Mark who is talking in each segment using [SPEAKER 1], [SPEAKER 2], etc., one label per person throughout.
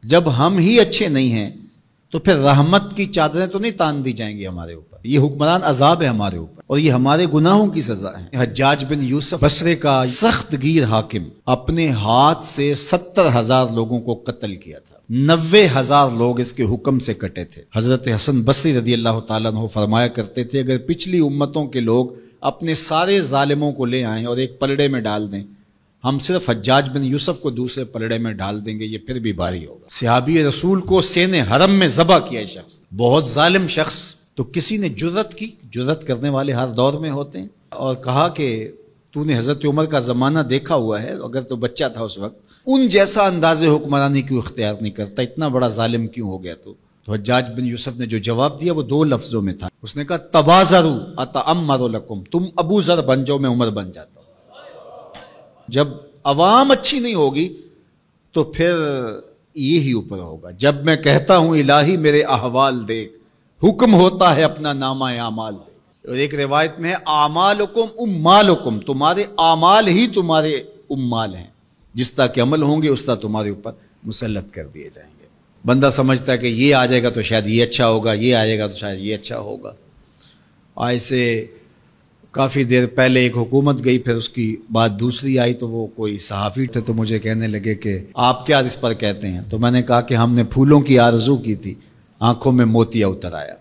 [SPEAKER 1] جب ہم ہی اچھے نہیں ہیں تو پھر رحمت کی چادریں تو نہیں تان دی جائیں گی ہمارے اوپر. یہ حکمران عذاب ہے ہمارے اوپر اور یہ ہمارے گناہوں کی سزا ہے. حجاج بن یوسف بصرے کا سخت گیر حاکم اپنے ہاتھ سے 70,000 لوگوں کو قتل کیا تھا. 90,000 لوگ اس کے حکم سے کٹے تھے. حضرت حسن بصری رضی اللہ تعالیٰ عنہ فرمایا کرتے تھے اگر پچھلی امتوں کے لوگ اپنے سارے ظالموں کو لے آئیں اور ایک پلڑے میں ڈال دیں، ہم صرف حجاج بن یوسف کو دوسرے پلڑے میں ڈال دیں گے، یہ پھر بھی بھاری ہوگا. صحابی رسول کو سین حرم میں ذبح کیا شخص، بہت ظالم شخص. تو کسی نے جرت کی، جرت کرنے والے ہر دور میں ہوتے ہیں، اور کہا کہ تو نے حضرت عمر کا زمانہ دیکھا ہوا ہے، اگر تو بچہ تھا اس وقت، ان جیسا انداز حکمرانی کیوں اختیار نہیں کرتا، اتنا بڑا ظالم کیوں ہو گیا تو حجاج بن یوسف نے جو جواب دیا وہ 2 لفظوں میں تھا. اس نے کہا تبازروا اتعمر لکم، تم ابو ذر بن جاؤ میں عمر بن جاتا ہوں. جب عوام اچھی نہیں ہوگی تو پھر یہی اوپر ہوگا. جب میں کہتا ہوں الہی میرے احوال دیکھ، حکم ہوتا ہے اپنا نامہ اعمال دیکھ. اور ایک روایت میں ہے اعمالکم امالکم، تمہارے اعمال ہی تمہارے امال ہیں، جس طرح کے عمل ہوں گے اس طرح تمہارے اوپر مسلط کر دیے جائیں گے. بندہ سمجھتا ہے کہ یہ آ جائے گا تو شاید یہ اچھا ہوگا، یہ آ جائے گا تو شاید یہ اچھا ہوگا. ایسے کافی دیر پہلے ایک حکومت گئی، پھر اس کی بعد دوسری آئی، تو وہ کوئی صحافی تھے تو مجھے کہنے لگے کہ آپ کیا اس پر کہتے ہیں؟ تو میں نے کہا کہ ہم نے پھولوں کی آرزو کی تھی، آنکھوں میں موتیا اتر آیا.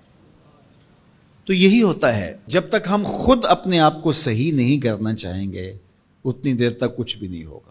[SPEAKER 1] تو یہی ہوتا ہے، جب تک ہم خود اپنے آپ کو صحیح نہیں کرنا چاہیں گے اتنی دیر تک کچھ بھی نہیں ہوگا.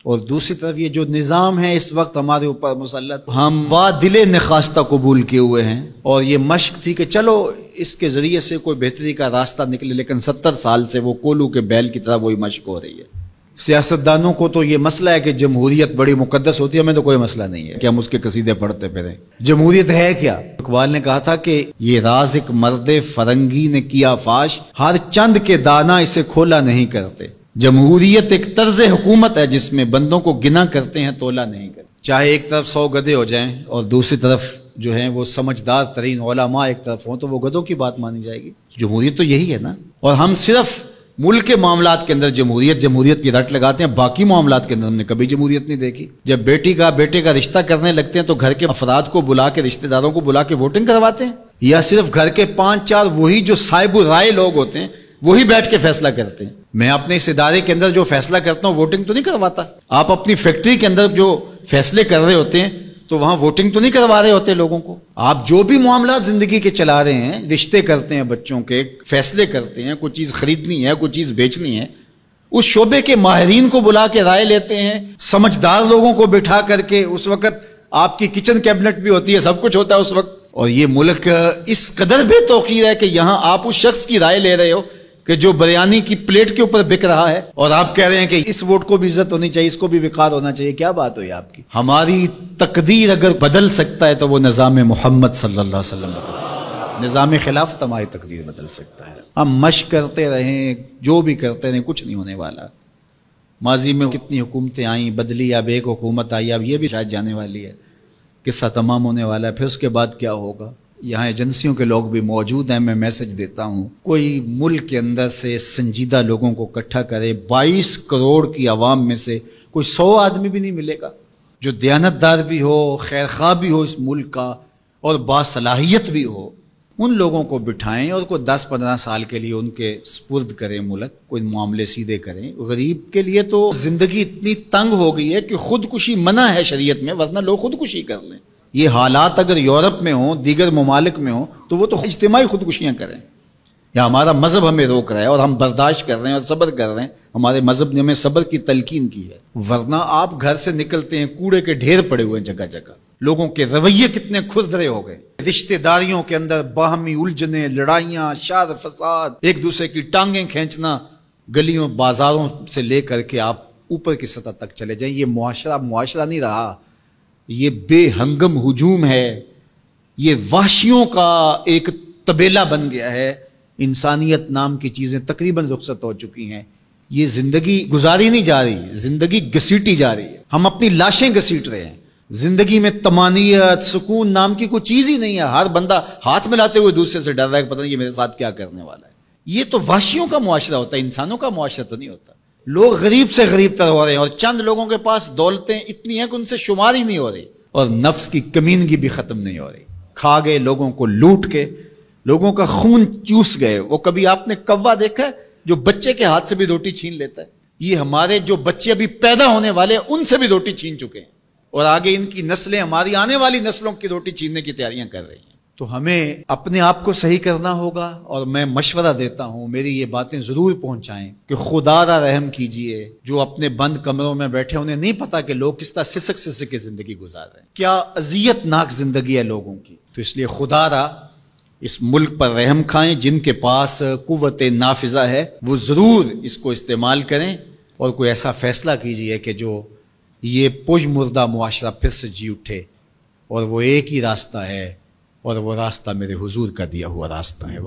[SPEAKER 1] اور دوسری طرف یہ جو نظام ہے اس وقت ہمارے اوپر مسلط، ہم با دل نخواستہ قبول کیے ہوئے ہیں، اور یہ مشق تھی کہ چلو اس کے ذریعے سے کوئی بہتری کا راستہ نکلے، لیکن 70 سال سے وہ کولو کے بیل کی طرح وہی مشق ہو رہی ہے. سیاستدانوں کو تو یہ مسئلہ ہے کہ جمہوریت بڑی مقدس ہوتی ہے، ہمیں تو کوئی مسئلہ نہیں ہے کہ ہم اس کے قصیدے پڑھتے پھریں. جمہوریت ہے کیا؟ اقبال نے کہا تھا کہ یہ راز ایک مرد فرنگی نے کیا فاش، ہر چند کے دانا اسے کھولا نہیں کرتے. جمہوریت ایک طرز حکومت ہے جس میں بندوں کو گنا کرتے ہیں، تولا نہیں کرتے. چاہے ایک طرف 100 گدھے ہو جائیں اور دوسری طرف جو ہیں وہ سمجھدار ترین علماء ایک طرف ہوں تو وہ گدھوں کی بات مانی جائے گی. جمہوریت تو یہی ہے نا. اور ہم صرف ملک کے معاملات کے اندر جمہوریت کی رٹ لگاتے ہیں، باقی معاملات کے اندر ہم نے کبھی جمہوریت نہیں دیکھی. جب بیٹے کا رشتہ کرنے لگتے ہیں تو گھر کے افراد کو بلا کے، رشتہ داروں کو بلا کے ووٹنگ کرواتے ہیں، یا صرف گھر کے 5-4 وہی جو صاحب رائے لوگ ہوتے ہیں وہی بیٹھ کے فیصلہ کرتے ہیں. میں اپنے اس ادارے کے اندر جو فیصلہ کرتا ہوں ووٹنگ تو نہیں کرواتا. آپ اپنی فیکٹری کے اندر جو فیصلے کر رہے ہوتے ہیں تو وہاں ووٹنگ تو نہیں کروا رہے ہوتے لوگوں کو. آپ جو بھی معاملات زندگی کے چلا رہے ہیں، رشتے کرتے ہیں بچوں کے، فیصلے کرتے ہیں، کوئی چیز خریدنی ہے، کوئی چیز بیچنی ہے، اس شعبے کے ماہرین کو بلا کے رائے لیتے ہیں، سمجھدار لوگوں کو بٹھا کر کے. اس وقت آپ کی کچن کیبنٹ بھی ہوتی ہے، سب کچھ ہوتا ہے اس وقت. اور یہ ملک اس قدر بے توقیر ہے کہ یہاں آپ اس شخص کی رائے لے رہے ہو کہ جو بریانی کی پلیٹ کے اوپر بک رہا ہے، اور آپ کہہ رہے ہیں کہ اس ووٹ کو بھی عزت ہونی چاہیے، اس کو بھی وقار ہونا چاہیے. کیا بات ہوئی آپ کی؟ ہماری تقدیر اگر بدل سکتا ہے تو وہ نظام محمد صلی اللہ علیہ وسلم بدل سکتا ہے. نظام خلافت ہماری تقدیر بدل سکتا ہے. ہم مشق کرتے رہیں، جو بھی کرتے رہیں، کچھ نہیں ہونے والا. ماضی میں کتنی حکومتیں آئیں، بدلی، اب ایک حکومت آئی، اب یہ بھی شاید جانے والی ہے، قصہ تمام ہونے والا ہے. پھر اس کے بعد کیا ہوگا؟ یہاں ایجنسیوں کے لوگ بھی موجود ہیں. میں میسج دیتا ہوں، کوئی ملک کے اندر سے سنجیدہ لوگوں کو اکٹھا کرے. 22 کروڑ کی عوام میں سے کوئی 100 آدمی بھی نہیں ملے گا جو دیانتدار بھی ہو، خیر خواہ بھی ہو اس ملک کا، اور باصلاحیت بھی ہو. ان لوگوں کو بٹھائیں اور کوئی 10-15 سال کے لیے ان کے سپرد کریں ملک، کوئی معاملے سیدھے کریں. غریب کے لیے تو زندگی اتنی تنگ ہو گئی ہے کہ خودکشی منع ہے شریعت میں، ورنہ لوگ خودکشی کر لیں. یہ حالات اگر یورپ میں ہوں، دیگر ممالک میں ہوں، تو وہ تو اجتماعی خودکشیاں کریں. یا ہمارا مذہب ہمیں روک رہا ہے اور ہم برداشت کر رہے ہیں اور صبر کر رہے ہیں. ہمارے مذہب نے ہمیں صبر کی تلقین کی ہے. ورنہ آپ گھر سے نکلتے ہیں، کوڑے کے ڈھیر پڑے ہوئے ہیں جگہ جگہ. لوگوں کے رویے کتنے کھردرے ہو گئے. رشتہ داریوں کے اندر باہمی الجھنیں، لڑائیاں، شر فساد، ایک دوسرے کی ٹانگیں کھینچنا. گلیوں بازاروں سے لے کر کے آپ اوپر کی سطح تک چلے جائیں. یہ معاشرہ نہیں رہا، یہ بے ہنگم ہجوم ہے. یہ وحشیوں کا ایک طبیلہ بن گیا ہے. انسانیت نام کی چیزیں تقریباً رخصت ہو چکی ہیں. یہ زندگی گزاری نہیں جا رہی، زندگی گھسیٹی جا رہی ہے. ہم اپنی لاشیں گھسیٹ رہے ہیں. زندگی میں طمانینت، سکون نام کی کوئی چیز ہی نہیں ہے. ہر بندہ ہاتھ ملاتے ہوئے دوسرے سے ڈر رہا ہے کہ پتہ نہیں یہ میرے ساتھ کیا کرنے والا ہے. یہ تو وحشیوں کا معاشرہ ہوتا ہے، انسانوں کا معاشرہ تو نہیں ہوتا. لوگ غریب سے غریب تر ہو رہے ہیں اور چند لوگوں کے پاس دولتیں اتنی ہیں کہ ان سے شمار ہی نہیں ہو رہی. اور نفس کی کمینگی بھی ختم نہیں ہو رہی. کھا گئے لوگوں کو لوٹ کے, لوگوں کا خون چوس گئے. وہ کبھی آپ نے کوا دیکھا ہے جو بچے کے ہاتھ سے بھی روٹی چھین لیتا ہے؟ یہ ہمارے جو بچے ابھی پیدا ہونے والے ہیں ان سے بھی روٹی چھین چکے ہیں, اور آگے ان کی نسلیں ہماری آنے والی نسلوں کی روٹی چھیننے کی تیاریاں کر رہی ہیں. تو ہمیں اپنے آپ کو صحیح کرنا ہوگا, اور میں مشورہ دیتا ہوں میری یہ باتیں ضرور پہنچائیں کہ خدا را رحم کیجئے. جو اپنے بند کمروں میں بیٹھے انہیں نہیں پتا کہ لوگ کس طرح سسک سسک کے زندگی گزار رہے ہیں, کیا اذیت ناک زندگی ہے لوگوں کی. تو اس لیے خدا را اس ملک پر رحم کھائیں. جن کے پاس قوت نافذہ ہے وہ ضرور اس کو استعمال کریں, اور کوئی ایسا فیصلہ کیجئے کہ جو یہ پج مردہ معاشرہ پھر سے جی اٹھے, اور وہ ایک ہی راستہ ہے, اور وہ راستہ میرے حضور کا دیا ہوا راستہ ہے.